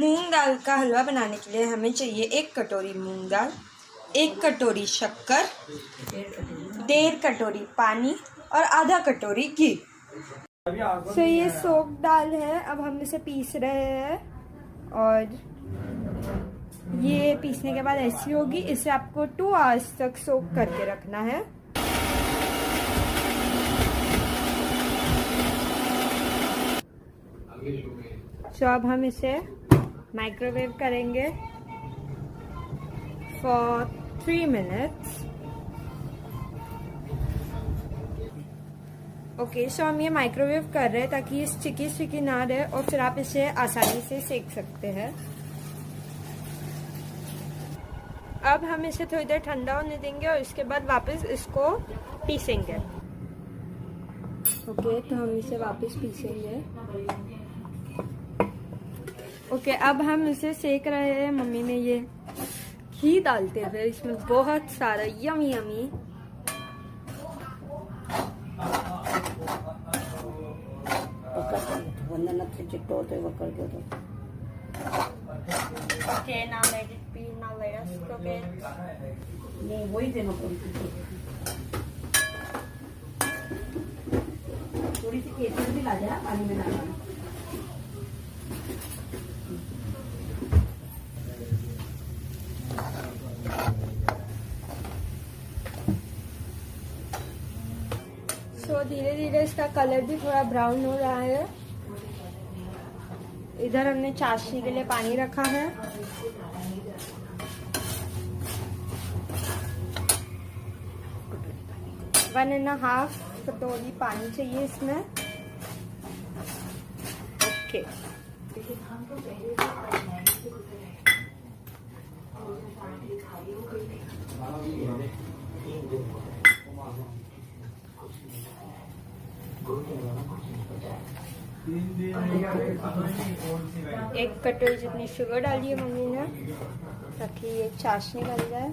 मूंग दाल का हलवा बनाने के लिए हमें चाहिए 1 कटोरी मूंग दाल, 1 कटोरी शक्कर, 1.5 कटोरी पानी और आधा कटोरी घी। तो ये सोक दाल है, अब हम इसे पीस रहे हैं और ये पीसने के बाद ऐसी होगी। इसे आपको 2 आवर्स तक सोक करके रखना है। तो अब हम इसे माइक्रोवेव करेंगे फॉर 3 मिनट्स। ओके, सो हम ये माइक्रोवेव कर रहे हैं ताकि ये स्टिकी ना रहे और फिर आप इसे आसानी से सेक सकते हैं। अब हम इसे थोड़ी देर ठंडा होने देंगे और इसके बाद वापस इसको पीसेंगे। ओके, तो हम इसे वापस पीसेंगे। ओके, अब हम इसे सेक रहे हैं। मम्मी ने ये घी डालते हुए इसमें बहुत सारा yummy yummy Okay, now let it be. Now let us cook it. नहीं वही देना पड़ेगा। थोड़ी सी केसर भी ला देना, पानी में डालना। सो धीरे धीरे इसका कलर भी थोड़ा ब्राउन हो रहा है। इधर हमने चाशनी के लिए पानी रखा है। वन एंड हाफ कटोरी पानी चाहिए इसमें। ओके, एक कटोरी जितनी शुगर डाली है मम्मी ने ताकि ये चाशनी बन जाए।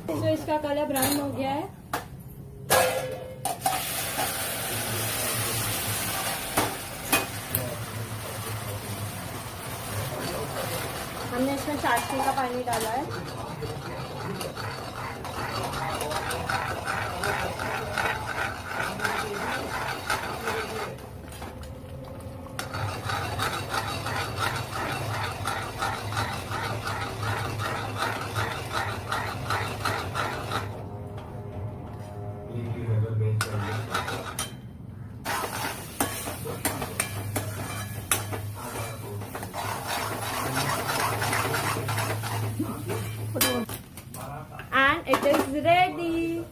तो इसका कलर ब्राउन हो गया है। हमने इसमें चाशनी का पानी डाला है। And it is ready.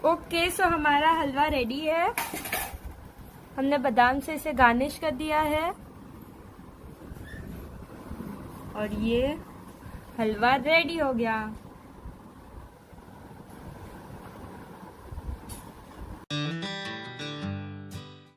Okay, so हमारा हलवा रेडी है। हमने बादाम से इसे गार्निश कर दिया है और ये हलवा रेडी हो गया।